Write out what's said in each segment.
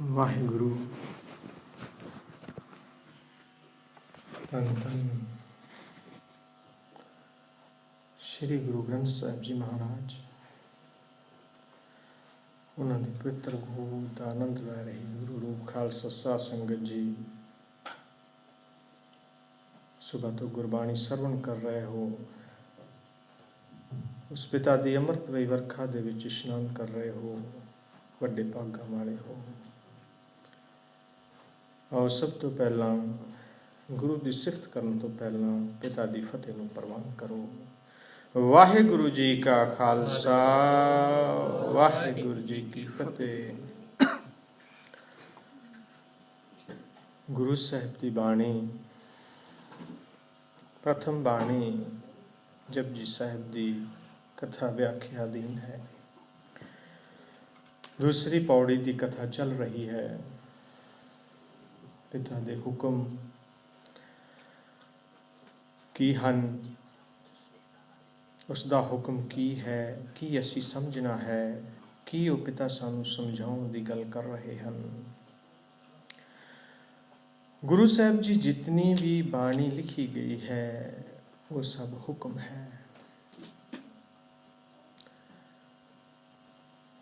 ਵਾਹਿਗੁਰੂ ਧੰਨ ਧੰਨ ਸ਼੍ਰੀ ਗੁਰੂ ਗ੍ਰੰਥ ਸਾਹਿਬ ਜੀ ਮਹਾਰਾਜ, ਉਹਨਾਂ ਦੀ ਪਵਿੱਤਰ ਗੋਦ ਦਾ ਆਨੰਦ ਲੈ ਰਹੀ ਗੁਰੂ ਰੂਪ ਖਾਲਸਾ ਸਾਧ ਸੰਗਤ ਜੀ, ਸੁਬਹ ਤੋਂ ਗੁਰਬਾਣੀ ਸਰਵਣ ਕਰ ਰਹੇ ਹੋ। ਉਸ ਪਿਤਾ ਦੀ ਅੰਮ੍ਰਿਤਮਈ ਵਰਖਾ ਦੇ ਵਿੱਚ ਇਸ਼ਨਾਨ ਕਰ ਰਹੇ ਹੋ, ਵੱਡੇ ਭਾਗਾਂ ਵਾਲੇ ਹੋ। ਆਓ ਸਭ ਤੋਂ ਪਹਿਲਾਂ ਗੁਰੂ ਦੀ ਸਿਫਤ ਕਰਨ ਤੋਂ ਪਹਿਲਾਂ ਪਿਤਾ ਦੀ ਫਤਿਹ ਨੂੰ ਪ੍ਰਵਾਨ ਕਰੋ। ਵਾਹਿਗੁਰੂ ਜੀ ਕਾ ਖਾਲਸਾ, ਵਾਹਿਗੁਰੂ ਜੀ ਕੀ ਫਤਿਹ। ਗੁਰੂ ਸਾਹਿਬ ਦੀ ਬਾਣੀ, ਪ੍ਰਥਮ ਬਾਣੀ ਜਪਜੀ ਸਾਹਿਬ ਦੀ ਕਥਾ ਵਿਆਖਿਆ ਅਧੀਨ ਹੈ। ਦੂਸਰੀ ਪੌੜੀ ਦੀ ਕਥਾ ਚੱਲ ਰਹੀ ਹੈ। ਪਿਤਾ ਦੇ ਹੁਕਮ ਕੀ ਹਨ, ਉਸ ਦਾ ਹੁਕਮ ਕੀ ਹੈ, ਕੀ ਅਸੀਂ ਸਮਝਣਾ ਹੈ, ਕੀ ਉਹ ਪਿਤਾ ਸਾਨੂੰ ਸਮਝਾਉਣ ਦੀ ਗੱਲ ਕਰ ਰਹੇ ਹਨ। ਗੁਰੂ ਸਾਹਿਬ ਜੀ ਜਿਤਨੀ ਵੀ ਬਾਣੀ ਲਿਖੀ ਗਈ ਹੈ ਉਹ ਸਭ ਹੁਕਮ ਹੈ।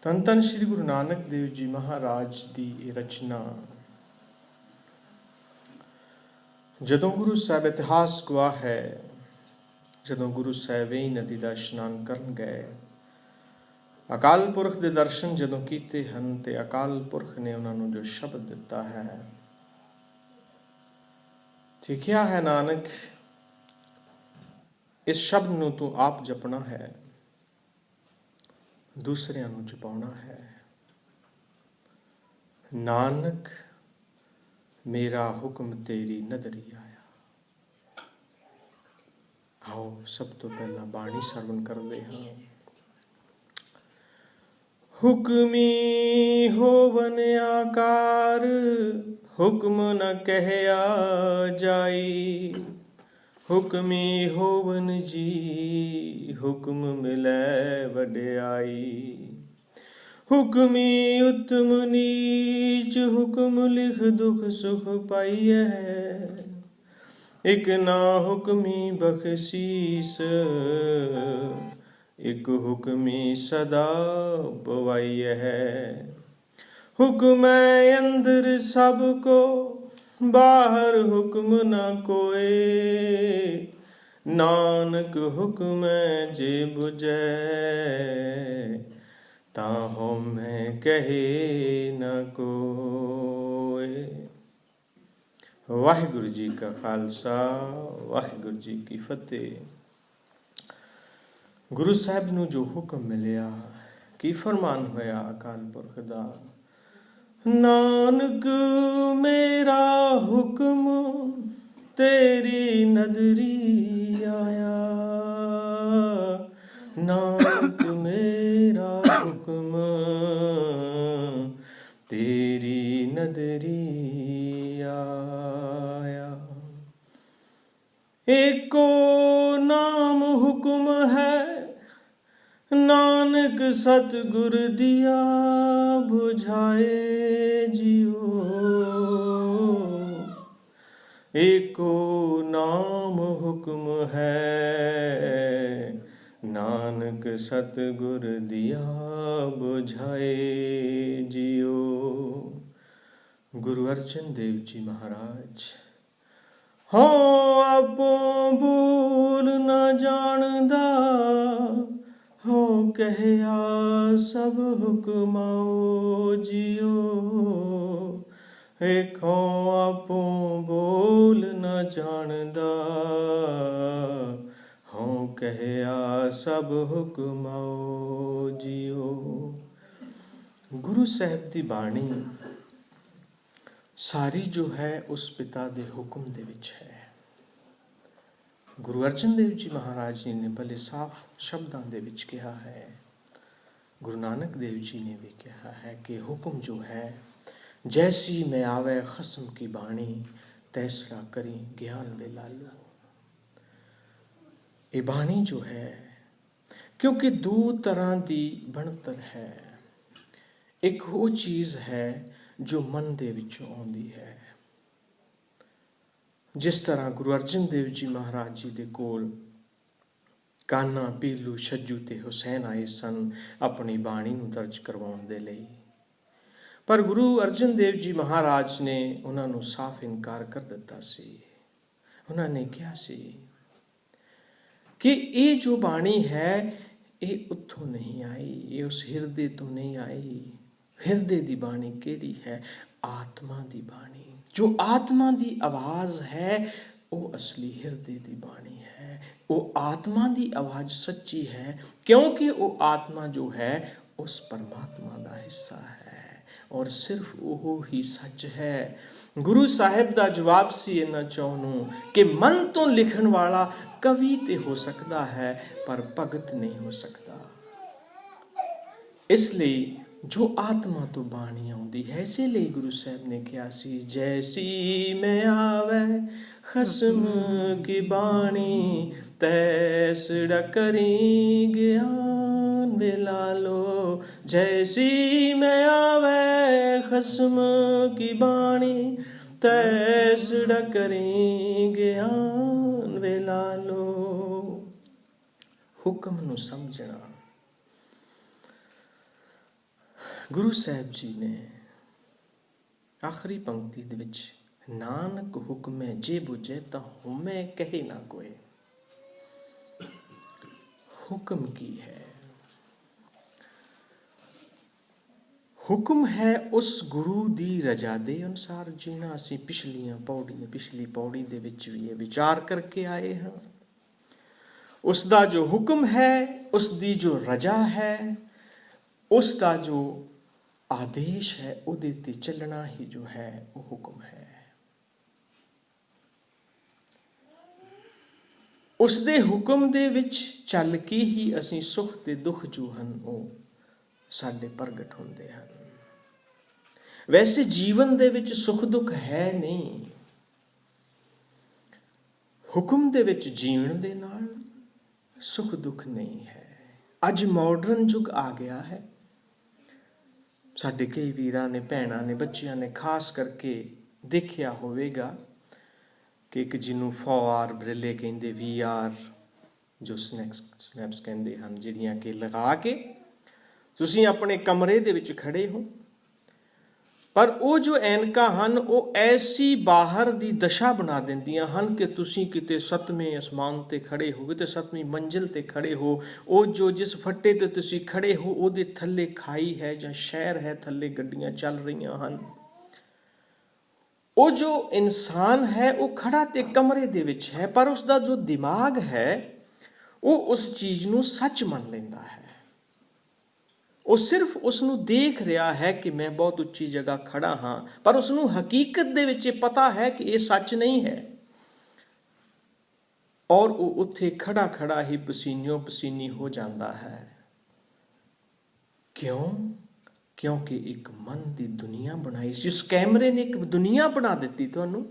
ਧੰਨ ਧੰਨ ਸ਼੍ਰੀ ਗੁਰੂ ਨਾਨਕ ਦੇਵ ਜੀ ਮਹਾਰਾਜ ਦੀ ਇਹ ਰਚਨਾ, ਜਦੋਂ ਗੁਰੂ ਸਾਹਿਬ ਇਤਿਹਾਸ ਗਵਾਹ ਹੈ, ਜਦੋਂ ਗੁਰੂ ਸਾਹਿਬ ਵੇਈ ਨਦੀ ਦਾ ਇਸ਼ਨਾਨ ਕਰਨ ਗਏ, ਅਕਾਲ ਪੁਰਖ ਦੇ ਦਰਸ਼ਨ ਜਦੋਂ ਕੀਤੇ ਹਨ ਤੇ ਅਕਾਲ ਪੁਰਖ ਨੇ ਉਹਨਾਂ ਨੂੰ ਜੋ ਸ਼ਬਦ ਦਿੱਤਾ ਹੈ, ਸਿੱਖਿਆ ਹੈ ਨਾਨਕ, ਇਸ ਸ਼ਬਦ ਨੂੰ ਤੂੰ ਆਪ ਜਪਣਾ ਹੈ, ਦੂਸਰਿਆਂ ਨੂੰ ਜਪਾਉਣਾ ਹੈ। ਨਾਨਕ ਮੇਰਾ ਹੁਕਮ ਤੇਰੀ ਨਦਰੀ ਆਇਆ। ਆਓ ਸਭ ਤੋਂ ਪਹਿਲਾਂ ਬਾਣੀ ਸਰਵਣ ਕਰਦੇ ਹਾਂ। ਹੁਕਮੀ ਹੋਵਨ ਆਕਾਰ, ਹੁਕਮ ਨ ਕਹਿਆ ਜਾਈ। ਹੁਕਮੀ ਹੋਵਨ ਜੀ, ਹੁਕਮ ਮਿਲੈ ਵਡਿਆਈ। ਹੁਕਮੀ ਉਤਮ ਨੀਚ, ਹੁਕਮ ਲਿਖ ਦੁਖ ਸੁਖ ਪਾਈਐ। ਇਕ ਨਾ ਹੁਕਮੀ ਬਖਸ਼ੀਸ, ਇਕ ਹੁਕਮੀ ਸਦਾ ਪਵਾਈਐ। ਹੁਕਮੈ ਅੰਦਰ ਸਭ ਕੋ, ਬਾਹਰ ਹੁਕਮ ਨਾ ਕੋਏ। ਨਾਨਕ ਹੁਕਮੈ ਜੇ ਬੁਝੈ, ਤਾਂ ਹਉਮੈ ਕਹੇ ਨ ਕੋਇ। ਵਾਹਿਗੁਰੂ ਜੀ ਕਾ ਖਾਲਸਾ, ਵਾਹਿਗੁਰੂ ਜੀ ਕੀ ਫਤਿਹ। ਗੁਰੂ ਸਾਹਿਬ ਨੂੰ ਜੋ ਹੁਕਮ ਮਿਲਿਆ, ਕੀ ਫਰਮਾਨ ਹੋਇਆ ਅਕਾਲ ਪੁਰਖ ਦਾ? ਨਾਨਕ ਮੇਰਾ ਹੁਕਮ ਤੇਰੀ ਨਦਰੀ ਆਇਆ। ਨਾਨਕ ਮੇਰਾ ਹੁਕਮ ਤੇਰੀ ਨਦਰੀ ਆਇਆ। ਏਕੋ ਨਾਮ ਹੁਕਮ ਹੈ, ਨਾਨਕ ਸਤਿਗੁਰ ਦਿਆ ਬੁਝਾਏ ਜਿਉ। ਏਕੋ ਨਾਮ ਹੁਕਮ ਹੈ, ਨਾਨਕ ਸਤਿਗੁਰ ਦਿਆ ਬੁਝਾਏ ਜਿਉ। ਗੁਰੂ ਅਰਜਨ ਦੇਵ ਜੀ ਮਹਾਰਾਜ, ਹਉ ਆਪੋ ਬੋਲ ਨ ਜਾਣਦਾ, ਹਉ ਕਹਿਆ ਸਭ ਹੁਕਮਾਓ ਜਿਉ। ਏਕੋ ਆਪੋ ਬੋਲ ਨ ਜਾਣਦਾ, ਹਉ ਕਹਿਆ ਸਭ ਹੁਕਮਾਓ ਜਿਉ। ਗੁਰੂ ਸਾਹਿਬ ਦੀ ਬਾਣੀ ਸਾਰੀ ਜੋ ਹੈ ਉਸ ਪਿਤਾ ਦੇ ਹੁਕਮ ਦੇ ਵਿੱਚ ਹੈ। ਗੁਰੂ ਅਰਜਨ ਦੇਵ ਜੀ ਮਹਾਰਾਜ ਜੀ ਨੇ ਬੜੇ ਸਾਫ਼ ਸ਼ਬਦਾਂ ਦੇ ਵਿੱਚ ਕਿਹਾ ਹੈ, ਗੁਰੂ ਨਾਨਕ ਦੇਵ ਜੀ ਨੇ ਵੀ ਕਿਹਾ ਹੈ ਕਿ ਹੁਕਮ ਜੋ ਹੈ, ਜੈਸੀ ਮੈਂ ਆਵੇ ਖਸਮ ਕੀ ਬਾਣੀ, ਤੈਸਰਾ ਕਰੀ ਗਿਆਨ ਵੇ ਲਾਲੂ। ਇਹ ਬਾਣੀ ਜੋ ਹੈ, ਕਿਉਂਕਿ ਦੋ ਤਰ੍ਹਾਂ ਦੀ ਬਣਤਰ ਹੈ। ਇੱਕ ਉਹ ਚੀਜ਼ ਹੈ ਜੋ ਮਨ ਦੇ ਵਿੱਚੋਂ ਆਉਂਦੀ ਹੈ। ਜਿਸ ਤਰ੍ਹਾਂ ਗੁਰੂ ਅਰਜਨ ਦੇਵ ਜੀ ਮਹਾਰਾਜ ਜੀ ਦੇ ਕੋਲ ਕਾਨਾ, ਪੀਲੂ, ਛੱਜੂ ਤੇ ਹੁਸੈਨ ਆਏ ਸਨ ਆਪਣੀ ਬਾਣੀ ਨੂੰ ਦਰਜ ਕਰਵਾਉਣ ਦੇ ਲਈ, ਪਰ ਗੁਰੂ ਅਰਜਨ ਦੇਵ ਜੀ ਮਹਾਰਾਜ ਨੇ ਉਹਨਾਂ ਨੂੰ ਸਾਫ਼ ਇਨਕਾਰ ਕਰ ਦਿੱਤਾ ਸੀ। ਉਹਨਾਂ ਨੇ ਕਿਹਾ ਸੀ ਕਿ ਇਹ ਜੋ ਬਾਣੀ ਹੈ ਇਹ ਉੱਥੋਂ ਨਹੀਂ ਆਈ, ਇਹ ਉਸ ਹਿਰਦੇ ਤੋਂ ਨਹੀਂ ਆਈ। ਹਿਰਦੇ ਦੀ ਬਾਣੀ ਕਿਹੜੀ ਹੈ? ਆਤਮਾ ਦੀ ਬਾਣੀ। ਜੋ ਆਤਮਾ ਦੀ ਆਵਾਜ਼ ਹੈ ਉਹ ਅਸਲੀ ਹਿਰਦੇ ਦੀ ਬਾਣੀ ਹੈ। ਉਹ ਆਤਮਾ ਦੀ ਆਵਾਜ਼ ਸੱਚੀ ਹੈ, ਕਿਉਂਕਿ ਉਹ ਆਤਮਾ ਜੋ ਹੈ ਉਸ ਪਰਮਾਤਮਾ ਦਾ ਹਿੱਸਾ ਹੈ ਔਰ ਸਿਰਫ ਉਹ ਹੀ ਸੱਚ ਹੈ। ਗੁਰੂ ਸਾਹਿਬ ਦਾ ਜਵਾਬ ਸੀ ਇਹਨਾਂ ਚੌਂ ਨੂੰ ਕਿ ਮਨ ਤੋਂ ਲਿਖਣ ਵਾਲਾ ਕਵੀ ਤੇ ਹੋ ਸਕਦਾ ਹੈ ਪਰ ਭਗਤ ਨਹੀਂ ਹੋ ਸਕਦਾ। ਇਸ ਲਈ ਜੋ ਆਤਮਾ ਤੋਂ ਬਾਣੀ ਆਉਂਦੀ ਹੈ, ਇਸੇ ਲਈ ਗੁਰੂ ਸਾਹਿਬ ਨੇ ਕਿਹਾ ਸੀ, ਜੈਸੀ ਮੈਂ ਆਵੇ ਖਸਮ ਕੀ ਬਾਣੀ ਤੈਸੜਾ ਕਰੀ ਗਿਆਨ ਵੇਲਾ ਲੋ। ਜੈਸੀ ਮੈਂ ਆਵੇ ਖਸਮ ਕੀ ਬਾਣੀ ਤੈਸੜਾ ਕਰੀ ਗਿਆਨ ਵੇਲਾ ਲੋ। ਹੁਕਮ ਨੂੰ ਸਮਝਣਾ। ਗੁਰੂ ਸਾਹਿਬ ਜੀ ਨੇ ਆਖਰੀ ਪੰਕਤੀ ਦੇ ਵਿੱਚ ਨਾਨਕ ਹੁਕਮੈ ਜੇ ਬੁਝੇ ਤਾਂ ਹੁਮੈ ਕਹੇ ਨਾ ਕੋਏ। ਹੁਕਮ ਕੀ ਹੈ? ਹੁਕਮ ਹੈ ਉਸ ਗੁਰੂ ਦੀ ਰਜ਼ਾ ਦੇ ਅਨੁਸਾਰ ਜੀਣਾ। ਅਸੀਂ ਪਿਛਲੀ ਪੌੜੀ ਦੇ ਵਿੱਚ ਵੀ ਇਹ ਵਿਚਾਰ ਕਰਕੇ ਆਏ ਹਾਂ। ਉਸ ਦਾ ਜੋ ਹੁਕਮ ਹੈ, ਉਸ ਦੀ ਜੋ ਰਜ਼ਾ ਹੈ, ਉਸ ਦਾ ਜੋ ਆਦੇਸ਼ ਹੈ, ਉਹਦੇ ਤੇ ਚੱਲਣਾ ਹੀ ਜੋ ਹੈ ਉਹ ਹੁਕਮ ਹੈ। ਉਸ ਦੇ ਹੁਕਮ ਦੇ ਵਿੱਚ ਚੱਲ ਕੇ ਹੀ ਅਸੀਂ ਸੁੱਖ ਤੇ ਦੁੱਖ ਜੋ ਹਨ ਉਹ ਸਾਡੇ ਪ੍ਰਗਟ ਹੁੰਦੇ ਹਨ। ਵੈਸੇ ਜੀਵਨ ਦੇ ਵਿੱਚ ਸੁੱਖ ਦੁੱਖ ਹੈ ਨਹੀਂ। ਹੁਕਮ ਦੇ ਵਿੱਚ ਜੀਣ ਦੇ ਨਾਲ ਸੁੱਖ ਦੁੱਖ ਨਹੀਂ ਹੈ। ਅੱਜ ਮਾਡਰਨ ਯੁੱਗ ਆ ਗਿਆ ਹੈ। ਸਾਡੇ ਕਈ ਵੀਰਾਂ ਨੇ, ਭੈਣਾਂ ਨੇ, ਬੱਚਿਆਂ ਨੇ ਖਾਸ ਕਰਕੇ ਦੇਖਿਆ ਹੋਵੇਗਾ ਕਿ ਇੱਕ ਜਿਹਨੂੰ ਫੋਰ ਬਰੇਲੇ ਕਹਿੰਦੇ, VR ਜੋ ਸਨੈਪਸ ਕਹਿੰਦੇ ਹਨ, ਜਿਹੜੀਆਂ ਕਿ ਲਗਾ ਕੇ ਤੁਸੀਂ ਆਪਣੇ ਕਮਰੇ ਦੇ ਵਿੱਚ ਖੜੇ ਹੋ, ਪਰ ਉਹ ਜੋ ਐਨਕਾਂ ਹਨ ਉਹ ਐਸੀ ਬਾਹਰ ਦੀ ਦਸ਼ਾ ਬਣਾ ਦਿੰਦੀਆਂ ਹਨ ਕਿ ਤੁਸੀਂ ਕਿਤੇ 7ਵੇਂ ਅਸਮਾਨ ਤੇ ਖੜੇ ਹੋ, ਕਿਤੇ 7ਵੀਂ ਮੰਜ਼ਿਲ ਤੇ ਖੜੇ ਹੋ। ਉਹ ਜੋ ਜਿਸ ਫੱਟੇ ਤੇ ਤੁਸੀਂ ਖੜੇ ਹੋ ਉਹਦੇ ਥੱਲੇ ਖਾਈ ਹੈ ਜਾਂ ਸ਼ਹਿਰ ਹੈ, ਥੱਲੇ ਗੱਡੀਆਂ ਚੱਲ ਰਹੀਆਂ ਹਨ। ਉਹ ਜੋ ਇਨਸਾਨ ਹੈ ਉਹ ਖੜਾ ਤੇ ਕਮਰੇ ਦੇ ਵਿੱਚ ਹੈ, ਪਰ ਉਸ ਦਾ ਜੋ ਦਿਮਾਗ ਹੈ ਉਹ ਉਸ ਚੀਜ਼ ਨੂੰ ਸੱਚ ਮੰਨ ਲੈਂਦਾ ਹੈ। ਉਹ ਸਿਰਫ ਉਸ ਨੂੰ ਦੇਖ ਰਿਹਾ ਹੈ ਕਿ ਮੈਂ ਬਹੁਤ ਉੱਚੀ ਜਗ੍ਹਾ ਖੜਾ ਹਾਂ, ਪਰ ਉਸ ਨੂੰ ਹਕੀਕਤ ਦੇ ਵਿੱਚ ਇਹ ਪਤਾ ਹੈ ਕਿ ਇਹ ਸੱਚ ਨਹੀਂ ਹੈ। ਔਰ ਉਹ ਉੱਥੇ ਖੜਾ ਖੜਾ ਹੀ ਪਸੀਨੋ ਪਸੀਨੀ ਹੋ ਜਾਂਦਾ ਹੈ। ਕਿਉਂ? ਕਿਉਂਕਿ ਇੱਕ ਮਨ ਦੀ ਦੁਨੀਆ ਬਣਾਈ ਸੀ। ਉਸ ਕੈਮਰੇ ਨੇ ਇੱਕ ਦੁਨੀਆ ਬਣਾ ਦਿੱਤੀ ਤੁਹਾਨੂੰ,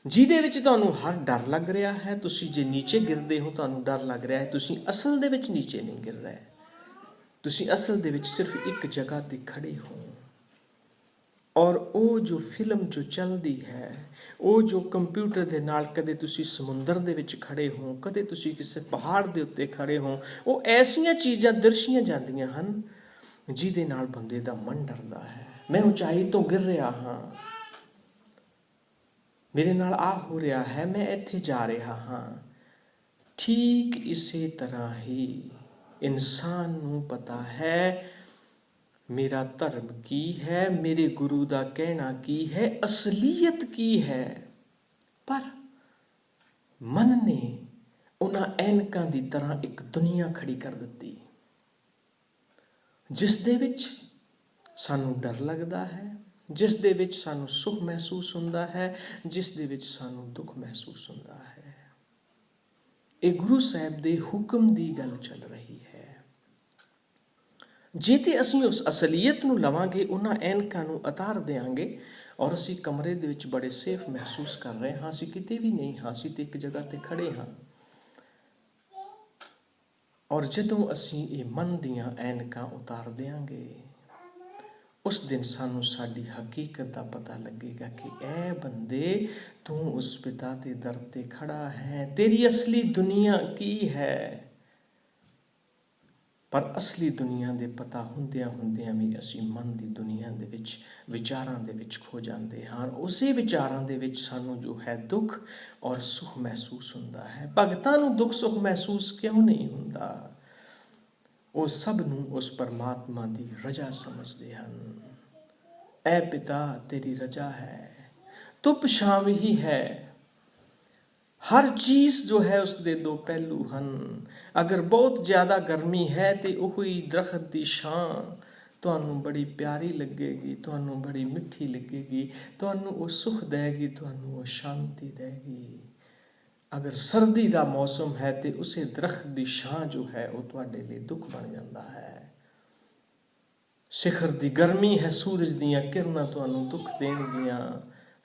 ਜਿਹਦੇ ਵਿੱਚ ਤੁਹਾਨੂੰ ਹਰ ਡਰ ਲੱਗ ਰਿਹਾ ਹੈ। ਤੁਸੀਂ ਜੇ ਨੀਚੇ ਗਿਰਦੇ ਹੋ ਤੁਹਾਨੂੰ ਡਰ ਲੱਗ ਰਿਹਾ ਹੈ, ਤੁਸੀਂ ਅਸਲ ਦੇ ਵਿੱਚ ਨੀਚੇ ਨਹੀਂ ਗਿਰ ਰਹੇ। ਤੁਸੀਂ ਅਸਲ ਦੇ ਵਿੱਚ ਸਿਰਫ ਇੱਕ ਜਗ੍ਹਾ ਤੇ ਖੜੇ ਹੋ। ਔਰ ਉਹ ਜੋ ਫਿਲਮ ਜੋ ਚੱਲਦੀ ਹੈ, ਉਹ ਜੋ ਕੰਪਿਊਟਰ ਦੇ ਨਾਲ, ਕਦੇ ਤੁਸੀਂ ਸਮੁੰਦਰ ਦੇ ਵਿੱਚ ਖੜੇ ਹੋ, ਕਦੇ ਤੁਸੀਂ ਕਿਸੇ ਪਹਾੜ ਦੇ ਉੱਤੇ ਖੜੇ ਹੋ, ਉਹ ਐਸੀਆਂ ਚੀਜ਼ਾਂ ਦਰਸਾਈਆਂ ਜਾਂਦੀਆਂ ਹਨ ਜਿਹਦੇ ਨਾਲ ਬੰਦੇ ਦਾ ਮਨ ਡਰਦਾ ਹੈ। ਮੈਂ ਉਚਾਈ ਤੋਂ ਗਿਰ ਰਿਹਾ ਹਾਂ, ਮੇਰੇ ਨਾਲ ਆ ਹੋ ਰਿਹਾ ਹੈ, ਮੈਂ ਇੱਥੇ ਜਾ ਰਿਹਾ ਹਾਂ। ਠੀਕ ਇਸੇ ਤਰ੍ਹਾਂ ਹੀ ਇਨਸਾਨ ਨੂੰ ਪਤਾ ਹੈ ਮੇਰਾ ਧਰਮ ਕੀ ਹੈ, ਮੇਰੇ ਗੁਰੂ ਦਾ ਕਹਿਣਾ ਕੀ ਹੈ, ਅਸਲੀਅਤ ਕੀ ਹੈ, ਪਰ ਮਨ ਨੇ ਉਹਨਾਂ ਐਨਕਾਂ ਦੀ ਤਰ੍ਹਾਂ ਇੱਕ ਦੁਨੀਆ ਖੜੀ ਕਰ ਦਿੱਤੀ ਜਿਸ ਦੇ ਵਿੱਚ ਸਾਨੂੰ ਡਰ ਲੱਗਦਾ ਹੈ, ਜਿਸ ਦੇ ਵਿੱਚ ਸਾਨੂੰ ਸੁੱਖ ਮਹਿਸੂਸ ਹੁੰਦਾ ਹੈ, ਜਿਸ ਦੇ ਵਿੱਚ ਸਾਨੂੰ ਦੁੱਖ ਮਹਿਸੂਸ ਹੁੰਦਾ ਹੈ। ਇਹ ਗੁਰੂ ਸਾਹਿਬ ਦੇ ਹੁਕਮ ਦੀ ਗੱਲ ਚੱਲ ਰਹੀ ਹੈ। ਜੇ ਤੇ ਅਸੀਂ ਉਸ ਅਸਲੀਅਤ ਨੂੰ ਲਵਾਂਗੇ, ਉਹਨਾਂ ਐਨਕਾਂ ਨੂੰ ਉਤਾਰ ਦਿਆਂਗੇ ਔਰ ਅਸੀਂ ਕਮਰੇ ਦੇ ਵਿੱਚ ਬੜੇ ਸੇਫ ਮਹਿਸੂਸ ਕਰ ਰਹੇ ਹਾਂ। ਅਸੀਂ ਕਿਤੇ ਵੀ ਨਹੀਂ ਹਾਂ, ਅਸੀਂ ਤੇ ਇੱਕ ਜਗ੍ਹਾ ਤੇ ਖੜੇ ਹਾਂ। ਔਰ ਜਦੋਂ ਅਸੀਂ ਇਹ ਮਨ ਦੀਆਂ ਐਨਕਾਂ ਉਤਾਰ ਦਿਆਂਗੇ, उस दिन सानू साडी हकीकत का पता लगेगा कि ए बंदे तू उस पिता के दर ते खड़ा है, तेरी असली दुनिया की है। पर असली दुनिया दे पता हुंदियां हुंदियां भी असी मन की दुनिया दे विच विचारां दे विच खो जाते हाँ। उसे विचारां दे विच सानू जो है दुख और सुख महसूस हुंदा है। भगतां नू दुख सुख महसूस क्यों नहीं हुंदा? वो सब नू उस परमात्मा की रजा समझते हैं। ऐ पिता तेरी रजा है, धुप छांव ही है। हर चीज़ जो है उसके दो पहलू हैं। अगर बहुत ज़्यादा गर्मी है तो वही दरख्त की छां तुहानू बड़ी प्यारी लगेगी, तुहानू बड़ी मिठी लगेगी, तुहानू वो सुख देगी, तुहानू वो शांति देगी। अगर सर्दी का मौसम है तो उसे दरख्त की छां जो है वो तुहाडे लिए दुख बन जाता है। शिखर की गर्मी है, सूरज दियां किरणां तुहानू दुख देणगियां।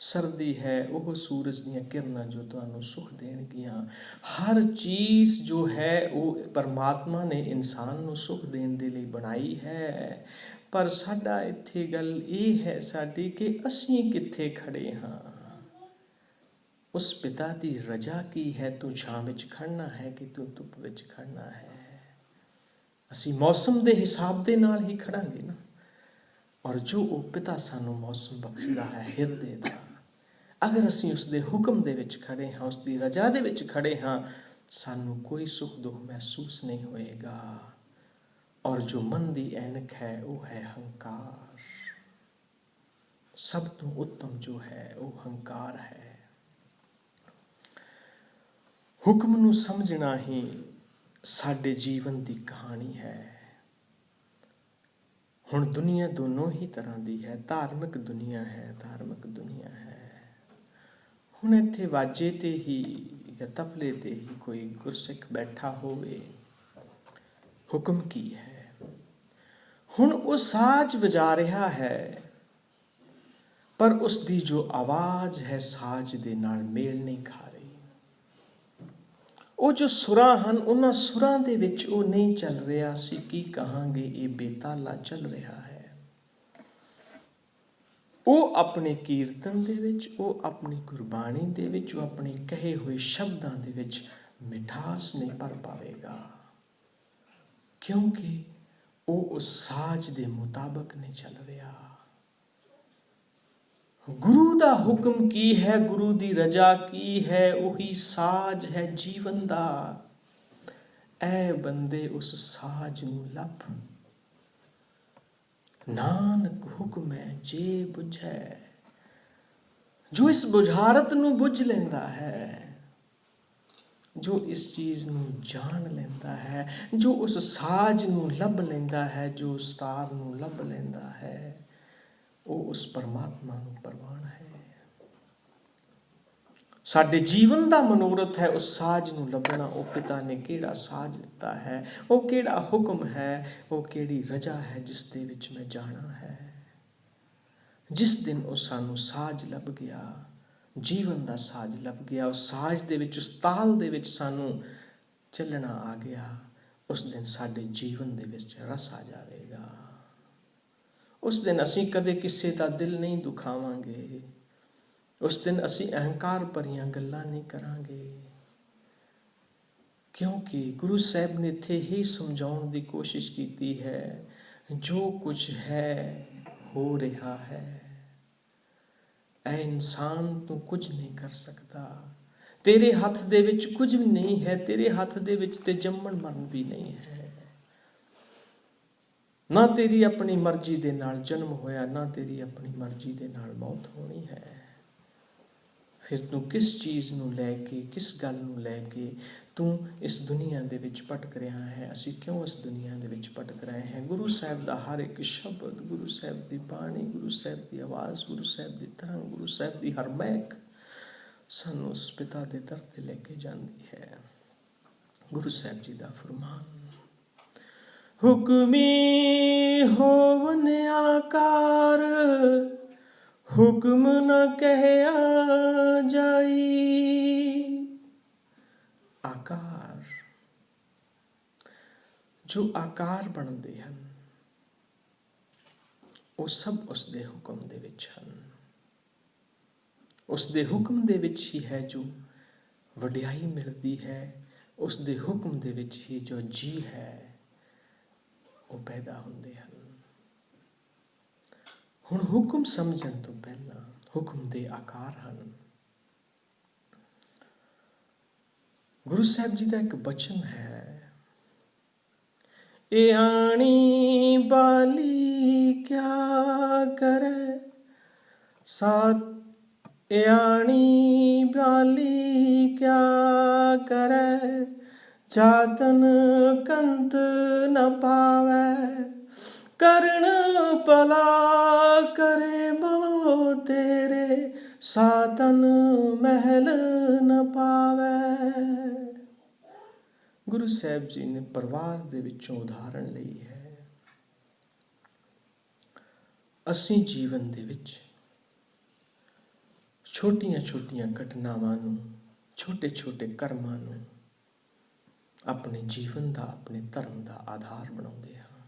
सर्दी है वह सूरज दियां किरणां जो तुहानू सुख देणगियां। हर चीज़ जो है वो परमात्मा ने इंसान नू सुख देण दे लई बनाई है। पर साडा इत्थे गल ये है साडी कि असीं कित्थे खड़े हाँ। उस पिता की रजा की है, तू छां विच खड़ना है कि तू धुप विच खड़ना है। असी मौसम के हिसाब के नाल ही खड़ांगे ना। और जो वो पिता सानू मौसम बख्शदा है हिरदे का, अगर असी उसके हुक्म दे विच खड़े हाँ, उसकी रजा दे विच खड़े हाँ, सानू कोई सुख दुख महसूस नहीं होएगा। और जो मन की ऐनक है वो है हंकार। सब तो उत्तम जो है वो हंकार है। हुक्म नू समझना ही साडे जीवन की कहानी है। हुण दुनिया दोनों ही तरह की है, धार्मिक दुनिया है, धार्मिक दुनिया है। हुण इत्थे वाजे ते ही या तबले ते ही कोई गुरसिख बैठा होवे, हुक्म की है। हुण वो साज वजा रहा है, पर उसकी जो आवाज़ है साज दे नाल मेल नहीं खा रही। वो जो सुरां हैं उन्हां सुरां दे विच वो नहीं चल रहा। असी की कहांगे ये बेताला चल रहा है। वो अपने कीर्तन दे विच, वो अपनी गुरबाणी दे विच, वो अपने कहे हुए शब्दां दे विच मिठास नहीं भर पावेगा, क्योंकि वो उस साज दे मुताबिक नहीं चल रहा। गुरु दा हुक्म की है, गुरु दी रजा की है, वही साज है जीवन दा। ऐ बंदे उस साज नू लभ, नानक हुक्म है जे बुझै। जो इस बुझारत नू बुझ लेंदा है, जो इस चीज़ नू जान लेंदा है, जो उस साज नू लभ लेंदा है, जो उस तार नू लभ लेंदा है, वो उस परमात्मा नू प्रवान है। साडे जीवन का मनोरथ है उस साज नू लभना। वो पिता ने केड़ा साज दिता है, वो केड़ा हुक्म है, वो केड़ी रजा है जिस दे विच मैं जाना है। जिस दिन वो सानू साज लभ गया, जीवन का साज लभ गया, उस साज दे विच, उस ताल दे विच सानू चलना आ गया, उस दिन साडे जीवन दे विच रस आ जाएगा। उस दिन असी कदे किसी का दिल नहीं दुखावांगे। उस दिन असी अहंकार भरियां गल्लां नहीं करांगे, क्योंकि गुरु साहब ने इत्थे ही समझाउण की कोशिश की है, जो कुछ है हो रहा है। ऐ इंसान तू कुछ नहीं कर सकता, तेरे हथ दे विच कुछ भी नहीं है, तेरे हथ दे विच ते जम्मण मरण भी नहीं है। ना तेरी अपनी मर्जी दे नाल जन्म होया, ना तेरी अपनी मर्जी दे नाल मौत होनी है। फिर तू किस चीज़ नू लैके, किस गल नू लैके तू इस दुनिया दे विच भटक रहा है? असी क्यों इस दुनिया दे विच भटक रहे हैं? गुरु साहब का हर एक शब्द, गुरु साहब की बाणी, गुरु साहब की आवाज़, गुरु साहब की तरंग, गुरु साहब की हर महक सानू उस पिता दे दर ते लेके जाती है। गुरु साहब जी का फरमान, हुक्मी होवन आकार, हुक्म न कहया जाई। आकार, जो आकार बनते हैं ਉਹ ਸਭ ਉਸ ਦੇ ਹੁਕਮ ਦੇ ਵਿੱਚ ਹਨ। ਉਸ ਦੇ ਹੁਕਮ ਦੇ ਵਿੱਚ ਹੀ ਹੈ ਜੋ ਵਡਿਆਈ ਮਿਲਦੀ ਹੈ, ਉਸ ਦੇ ਹੁਕਮ ਦੇ ਵਿੱਚ ਹੀ ਜੋ ਜੀ ਹੈ ਉਹ ਪੈਦਾ ਹੁੰਦੇ ਹਨ। ਹੁਣ ਹੁਕਮ ਸਮਝਣ ਤੋਂ ਪਹਿਲਾਂ ਹੁਕਮ ਦੇ ਆਕਾਰ ਹਨ। ਗੁਰੂ ਸਾਹਿਬ ਜੀ ਦਾ ਇੱਕ ਬਚਨ ਹੈ, ਇਆਣੀ ਬਾਲੀ ਕਿਆ ਕਰੇ ਸਾਥ, ਇਆਣੀ ਬਾਲੀ ਕਿਆ ਕਰੇ ਜਾਤਨ ਕੰਤ ਨ ਪਾਵੈ, ਕਰਨ ਭਲਾ ਕਰੇ ਬੋ ਤੇਰੇ ਸਾਤਨ ਮਹਿਲ ਨ ਪਾਵੈ। ਗੁਰੂ ਸਾਹਿਬ ਜੀ ਨੇ ਪਰਿਵਾਰ ਦੇ ਵਿੱਚੋਂ ਉਦਾਹਰਣ ਲਈ ਹੈ। ਅਸੀਂ ਜੀਵਨ ਦੇ ਵਿੱਚ ਛੋਟੀਆਂ-ਛੋਟੀਆਂ ਘਟਨਾਵਾਂ ਨੂੰ, ਛੋਟੇ-ਛੋਟੇ ਕਰਮਾਂ ਨੂੰ ਆਪਣੇ ਜੀਵਨ ਦਾ, ਆਪਣੇ ਧਰਮ ਦਾ ਆਧਾਰ ਬਣਾਉਂਦੇ ਹਾਂ।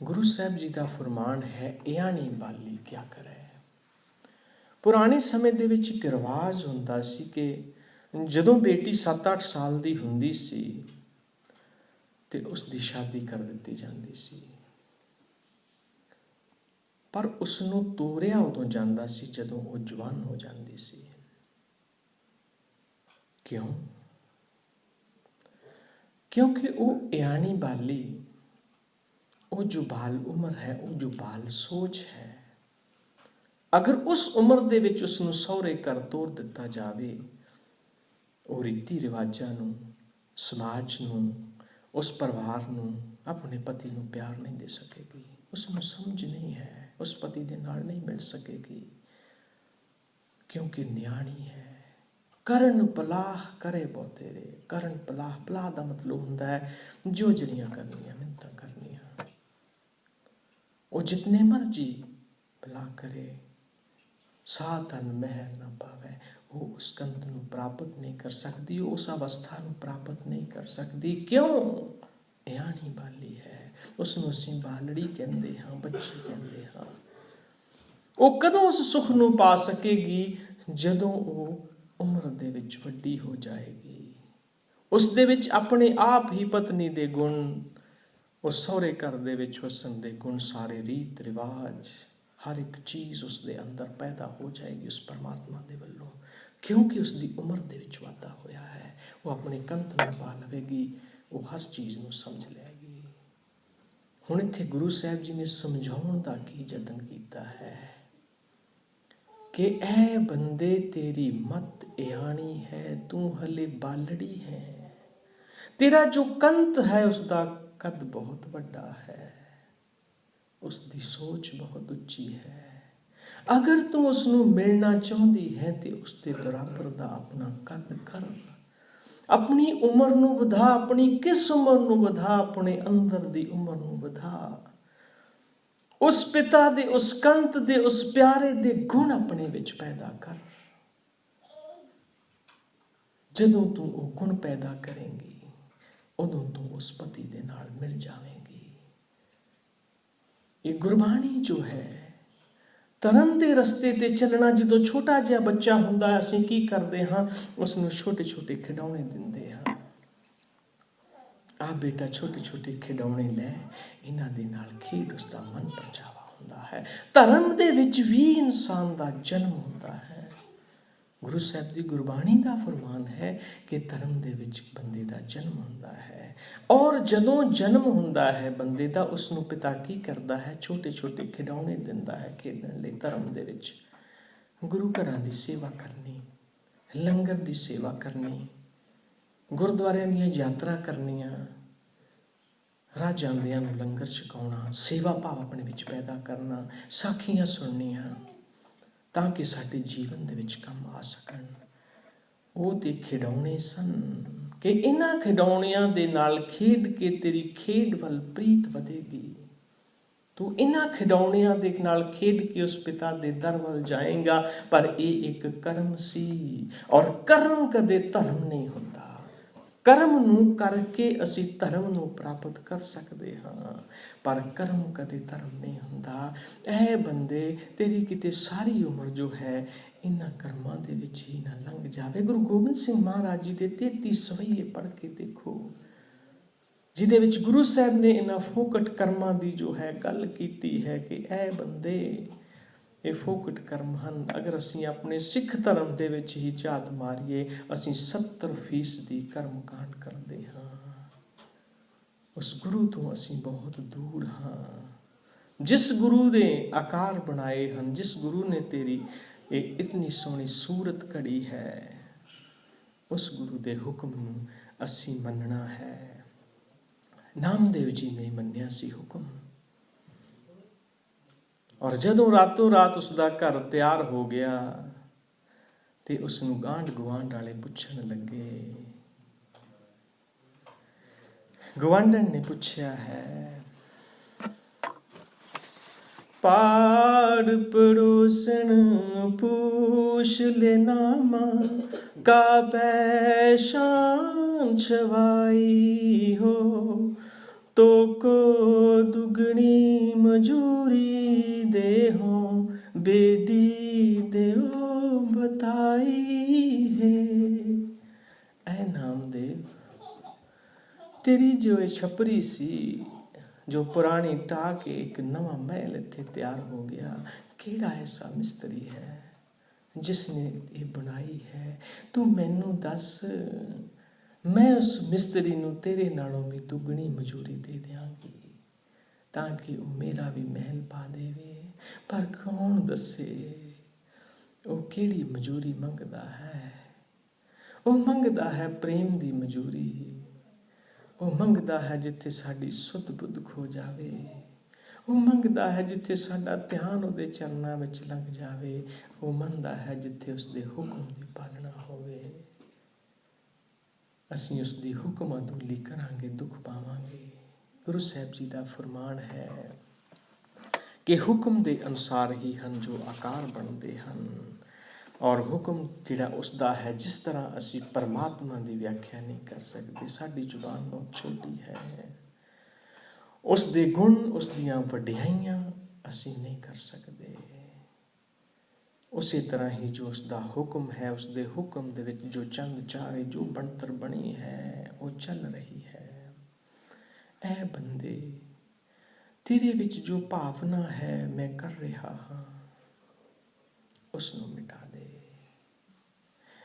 ਗੁਰੂ ਸਾਹਿਬ ਜੀ ਦਾ ਫਰਮਾਨ ਹੈ, ਇਆਣੀ ਬਾਲੀ ਕਿਆ ਕਰੇ। ਪੁਰਾਣੇ ਸਮੇਂ ਦੇ ਵਿੱਚ ਇੱਕ ਰਿਵਾਜ ਹੁੰਦਾ ਸੀ ਕਿ ਜਦੋਂ ਬੇਟੀ 7-8 ਸਾਲ ਦੀ ਹੁੰਦੀ ਸੀ ਤੇ ਉਸ ਦੀ ਸ਼ਾਦੀ ਕਰ ਦਿੱਤੀ ਜਾਂਦੀ ਸੀ, ਪਰ ਉਸ ਨੂੰ ਤੋਰਿਆ ਉਦੋਂ ਜਾਂਦਾ ਸੀ ਜਦੋਂ ਉਹ ਜਵਾਨ ਹੋ ਜਾਂਦੀ ਸੀ। ਕਿਉਂ? ਕਿਉਂਕਿ ਉਹ ਇਆਣੀ ਬਾਲੀ, ਉਹ ਜੋ ਬਾਲ ਉਮਰ ਹੈ, ਉਹ ਜੋ ਬਾਲ ਸੋਚ ਹੈ, ਅਗਰ ਉਸ ਉਮਰ ਦੇ ਵਿੱਚ ਉਸ ਨੂੰ ਸਹੁਰੇ ਘਰ ਤੋਰ ਦਿੱਤਾ ਜਾਵੇ, ਉਹ ਰੀਤੀ ਰਿਵਾਜਾਂ ਨੂੰ, ਸਮਾਜ ਨੂੰ, ਉਸ ਪਰਿਵਾਰ ਨੂੰ, ਆਪਣੇ ਪਤੀ ਨੂੰ ਪਿਆਰ ਨਹੀਂ ਦੇ ਸਕੇਗੀ। ਉਸ ਨੂੰ ਸਮਝ ਨਹੀਂ ਹੈ, ਉਸ ਪਤੀ ਦੇ ਨਾਲ ਨਹੀਂ ਮਿਲ ਸਕੇਗੀ, ਕਿਉਂਕਿ ਨਿਆਣੀ ਹੈ। ਕਰਨ ਪਲਾਹ ਕਰੇ ਬੋ ਤੇਰੇ। ਕਰਨ ਪਲਾਹ, ਪਲਾਹ ਦਾ ਮਤਲਬ ਹੁੰਦਾ ਹੈ ਜੋ ਜਿਹੜੀਆਂ ਕਰਨੀਆਂ, ਮਿੰਨਤਾਂ ਕਰਨੀਆਂ। ਉਹ ਜਿਤਨੇ ਮਰਜੀ ਭਲਾ ਕਰੇ, ਸਾਤਨ ਮਹਿਲ ਨਾ ਪਾਵੇ। ਉਹ ਉਸ ਕੰਤ ਨੂੰ ਪ੍ਰਾਪਤ ਨਹੀਂ ਕਰ ਸਕਦੀ, ਉਸ ਅਵਸਥਾ ਨੂੰ ਪ੍ਰਾਪਤ ਨਹੀਂ ਕਰ ਸਕਦੀ। ਕਿਉਂ? ਇਆਣੀ ਬਾਲੀ ਹੈ। ਉਸ ਨੂੰ ਅਸੀਂ ਬਾਲੜੀ ਕਹਿੰਦੇ ਹਾਂ, ਬੱਚੀ ਕਹਿੰਦੇ ਹਾਂ। ਉਹ ਕਦੋਂ ਉਸ ਸੁੱਖ ਨੂੰ ਪਾ ਸਕੇਗੀ? ਜਦੋਂ ਉਹ ਉਮਰ ਦੇ ਵਿੱਚ ਵੱਡੀ ਹੋ ਜਾਏਗੀ। ਉਸ ਦੇ ਵਿੱਚ ਆਪਣੇ ਆਪ ਹੀ ਪਤਨੀ ਦੇ ਗੁਣ, ਉਸ ਸਹੁਰੇ ਘਰ ਦੇ ਵਿੱਚ ਵਸਣ ਦੇ ਗੁਣ, ਸਾਰੇ ਰੀਤ ਰਿਵਾਜ, ਹਰ ਇੱਕ ਚੀਜ਼ ਉਸ ਦੇ ਅੰਦਰ ਪੈਦਾ ਹੋ ਜਾਏਗੀ ਉਸ ਪਰਮਾਤਮਾ ਦੇ ਵੱਲੋਂ, ਕਿਉਂਕਿ ਉਸ ਦੀ ਉਮਰ ਦੇ ਵਿੱਚ ਵਾਧਾ ਹੋਇਆ ਹੈ। ਉਹ ਆਪਣੇ ਕੰਤ ਨੂੰ ਪਾ ਲਵੇਗੀ, ਉਹ ਹਰ ਚੀਜ਼ ਨੂੰ ਸਮਝ ਲਏਗੀ। ਹੁਣ ਇੱਥੇ ਗੁਰੂ ਸਾਹਿਬ ਜੀ ਨੇ ਸਮਝਾਉਣ ਦਾ ਕੀ ਯਤਨ ਕੀਤਾ ਹੈ ਕਿ ਐ ਬੰਦੇ ਤੇਰੀ ਮਤ ਇਆਣੀ ਹੈ, ਤੂੰ ਹਲੇ ਬਾਲੜੀ ਹੈ। ਤੇਰਾ ਜੋ ਕੰਤ ਹੈ ਉਸਦਾ ਕੱਦ ਬਹੁਤ ਵੱਡਾ ਹੈ, ਉਸ ਦੀ ਸੋਚ ਬਹੁਤ ਉੱਚੀ ਹੈ। ਅਗਰ ਤੂੰ ਉਸ ਨੂੰ ਮਿਲਣਾ ਚਾਹੁੰਦੀ ਹੈ ਤੇ ਉਸ ਦੇ ਬਰਾਬਰ ਦਾ ਆਪਣਾ ਕੱਦ ਕਰ। ਆਪਣੀ ਉਮਰ ਨੂੰ ਵਧਾ, ਆਪਣੀ ਕਿਸ ਉਮਰ ਨੂੰ ਵਧਾ? ਆਪਣੇ ਅੰਦਰ ਦੀ ਉਮਰ ਨੂੰ ਵਧਾ। ਉਸ ਪਿਤਾ ਦੇ, ਉਸ ਕੰਤ ਦੇ, ਉਸ ਪਿਆਰੇ ਦੇ ਗੁਣ ਆਪਣੇ ਵਿੱਚ ਪੈਦਾ ਕਰ। ਜਦੋਂ ਤੂੰ ਉਹ ਗੁਣ ਪੈਦਾ ਕਰੇਂਗੀ, ਉਦੋਂ ਤੂੰ ਉਸ ਪਤੀ ਦੇ ਨਾਲ ਮਿਲ ਜਾਵੇਂਗੀ। ਇਹ ਗੁਰਬਾਣੀ ਜੋ ਹੈ, ਧਰਮ ਦੇ ਰਸਤੇ ਤੇ ਚੱਲਣਾ। ਜਦੋਂ ਛੋਟਾ ਜਿਹਾ ਬੱਚਾ ਹੁੰਦਾ, ਅਸੀਂ ਕੀ ਕਰਦੇ ਹਾਂ? ਉਸ ਨੂੰ ਛੋਟੇ-ਛੋਟੇ ਖਿਡੌਣੇ ਦਿੰਦੇ ਹਾਂ। ਆ ਬੇਟਾ, ਛੋਟੇ-ਛੋਟੇ ਖਿਡੌਣੇ ਲੈ, ਇਹਨਾਂ ਦੇ ਨਾਲ ਖੇਡ। ਉਸ ਦਾ ਮਨ ਪਰਚਾਵਾ ਹੁੰਦਾ ਹੈ। ਧਰਮ ਦੇ ਵਿੱਚ ਵੀ ਇਨਸਾਨ ਦਾ ਜਨਮ ਹੁੰਦਾ ਹੈ। ਗੁਰੂ ਸਾਹਿਬ ਦੀ ਗੁਰਬਾਣੀ ਦਾ ਫਰਮਾਨ ਹੈ ਕਿ ਧਰਮ ਦੇ ਵਿੱਚ ਬੰਦੇ ਦਾ ਜਨਮ ਹੁੰਦਾ ਹੈ। ਔਰ ਜਦੋਂ ਜਨਮ ਹੁੰਦਾ ਹੈ ਬੰਦੇ ਦਾ, ਉਸ ਨੂੰ ਪਿਤਾ ਕੀ ਕਰਦਾ ਹੈ? ਛੋਟੇ-ਛੋਟੇ ਖਿਡੌਣੇ ਦਿੰਦਾ ਹੈ ਖੇਡਣ ਲਈ। ਧਰਮ ਦੇ ਵਿੱਚ ਗੁਰੂ ਘਰਾਂ ਦੀ ਸੇਵਾ ਕਰਨੀ, ਲੰਗਰ ਦੀ ਸੇਵਾ ਕਰਨੀ, ਗੁਰਦੁਆਰਿਆਂ ਦੀਆਂ ਯਾਤਰਾ ਕਰਨੀਆਂ, ਰਾਹ ਜਾਂਦਿਆਂ ਨੂੰ ਲੰਗਰ ਛਕਾਉਣਾ, ਸੇਵਾ ਭਾਵ ਆਪਣੇ ਵਿੱਚ ਪੈਦਾ ਕਰਨਾ, ਸਾਖੀਆਂ ਸੁਣਨੀਆਂ, ਤਾਂ ਕਿ ਸਾਡੇ ਜੀਵਨ ਦੇ ਵਿੱਚ ਕੰਮ ਆ ਸਕਣ। ਉਹ ਤੇ ਖਿਡੌਣੇ ਸਨ ਕਿ ਇਹਨਾਂ ਖਿਡੌਣਿਆਂ ਦੇ ਨਾਲ ਖੇਡ ਕੇ ਤੇਰੀ ਖੇਡ ਵੱਲ ਪ੍ਰੀਤ ਵਧੇਗੀ। ਤੂੰ ਇਹਨਾਂ ਖਿਡੌਣਿਆਂ ਦੇ ਨਾਲ ਖੇਡ ਕੇ ਉਸ ਪਿਤਾ ਦੇ ਦਰ ਵੱਲ ਜਾਏਗਾ। ਪਰ ਇਹ ਇੱਕ ਕਰਮ ਸੀ, ਔਰ ਕਰਮ ਕਦੇ ਧਰਮ ਨਹੀਂ ਹੁੰਦਾ। ਕਰਮ ਨੂੰ ਕਰਕੇ ਅਸੀਂ ਧਰਮ ਨੂੰ ਪ੍ਰਾਪਤ ਕਰ ਸਕਦੇ ਹਾਂ, ਪਰ ਕਰਮ ਕਦੇ ਧਰਮ ਨਹੀਂ ਹੁੰਦਾ। ਇਹ ਬੰਦੇ, ਤੇਰੀ ਕਿਤੇ ਸਾਰੀ ਉਮਰ ਜੋ ਹੈ ਇਹਨਾਂ ਕਰਮਾਂ ਦੇ ਵਿੱਚ ਹੀ ਨਾ ਲੰਘ ਜਾਵੇ। ਗੁਰੂ ਗੋਬਿੰਦ ਸਿੰਘ ਮਹਾਰਾਜ ਜੀ ਦੇ 33 ਸਵਈਏ ਪੜ੍ਹ ਕੇ ਦੇਖੋ, ਜਿਹਦੇ ਵਿੱਚ ਗੁਰੂ ਸਾਹਿਬ ਨੇ ਇਹਨਾਂ ਫੋਕਟ ਕਰਮਾਂ ਦੀ ਜੋ ਹੈ ਗੱਲ ਕੀਤੀ ਹੈ ਕਿ ਇਹ ਬੰਦੇ, ਇਹ ਫੋਕਟ ਕਰਮ ਹਨ। ਅਗਰ ਅਸੀਂ ਆਪਣੇ ਸਿੱਖ ਧਰਮ ਦੇ ਵਿੱਚ ਹੀ ਝਾਤ ਮਾਰੀਏ, ਅਸੀਂ 70% ਕਰਮ ਕਾਂਡ ਕਰਦੇ ਹਾਂ। ਉਸ ਗੁਰੂ ਤੋਂ ਅਸੀਂ ਬਹੁਤ ਦੂਰ ਹਾਂ। ਜਿਸ ਗੁਰੂ ਦੇ ਆਕਾਰ ਬਣਾਏ ਹਨ, ਜਿਸ ਗੁਰੂ ਨੇ ਤੇਰੀ ਇਹ ਇਤਨੀ ਸੋਹਣੀ ਸੂਰਤ ਘੜੀ ਹੈ, ਉਸ ਗੁਰੂ ਦੇ ਹੁਕਮ ਨੂੰ ਅਸੀਂ ਮੰਨਣਾ ਹੈ। ਨਾਮਦੇਵ ਜੀ ਨੇ ਮੰਨਿਆ ਸੀ ਹੁਕਮ, ਔਰ ਜਦੋਂ ਰਾਤੋਂ ਰਾਤ ਉਸਦਾ ਘਰ ਤਿਆਰ ਹੋ ਗਿਆ ਤੇ ਉਸ ਨੂੰ ਆਂਢ ਗੁਆਂਢ ਵਾਲੇ ਪੁੱਛਣ ਲੱਗੇ। ਗੁਆਂਢਣ ਨੇ ਪੁੱਛਿਆ ਹੈ, ਪਾੜ ਪੜੋਸਣ ਪੂਛ ਲੈ ਨਾਮਾ, ਕਾਬੈ ਸ਼ਾਨ ਛਵਾਈ ਹੋ, तो को दुगनी मजूरी दे हो, बेटी देओ बताई है। ऐ नामदेव, तेरी जो छपरी सी जो पुरानी ढा के एक नवा महल इत्थे तैयार हो गया, केड़ा ऐसा मिस्त्री है जिसने ये बनाई है? तू मैनू दस, मैं उस मिस्त्री नूं तेरे नालों भी दुगनी मजूरी दे दियांगी, ताकि वो मेरा भी महल पा देवे। पर कौन दसे वो केड़ी मजूरी मंगदा है? वो मंगदा है प्रेम दी मजूरी, वो मंगदा है जिथे साडी सुध बुध खो जावे, वो मंगदा है जिथे साडा ध्यान उहदे चरनां विच लग जावे, वो मंगदा है जिथे उसदे हुक्म दी पालना होवे। ਅਸੀਂ ਉਸ ਦੀ ਹੁਕਮ ਅਦੂਲੀ ਕਰਾਂਗੇ, ਦੁੱਖ ਪਾਵਾਂਗੇ। ਗੁਰੂ ਸਾਹਿਬ ਜੀ ਦਾ ਫਰਮਾਨ ਹੈ ਕਿ ਹੁਕਮ ਦੇ ਅਨੁਸਾਰ ਹੀ ਹਨ ਜੋ ਆਕਾਰ ਬਣਦੇ ਹਨ, ਔਰ ਹੁਕਮ ਜਿਹੜਾ ਉਸਦਾ ਹੈ, ਜਿਸ ਤਰ੍ਹਾਂ ਅਸੀਂ ਪਰਮਾਤਮਾ ਦੀ ਵਿਆਖਿਆ ਨਹੀਂ ਕਰ ਸਕਦੇ, ਸਾਡੀ ਜ਼ੁਬਾਨ ਬਹੁਤ ਛੋਟੀ ਹੈ। ਉਸ ਦੇ ਗੁਣ, ਉਸ ਦੀਆਂ ਵਡਿਆਈਆਂ ਅਸੀਂ ਨਹੀਂ ਕਰ ਸਕਦੇ। ਉਸੇ ਤਰ੍ਹਾਂ ਹੀ ਜੋ ਉਸਦਾ ਹੁਕਮ ਹੈ, ਉਸਦੇ ਹੁਕਮ ਦੇ ਵਿੱਚ ਜੋ ਚੰਦ ਚਾਰੇ, ਜੋ ਬਣਤਰ ਬਣੀ ਹੈ, ਉਹ ਚੱਲ ਰਹੀ ਹੈ। ਇਹ ਬੰਦੇ, ਤੇਰੇ ਵਿੱਚ ਜੋ ਭਾਵਨਾ ਹੈ ਮੈਂ ਕਰ ਰਿਹਾ ਹਾਂ, ਉਸ ਨੂੰ ਮਿਟਾ ਦੇ।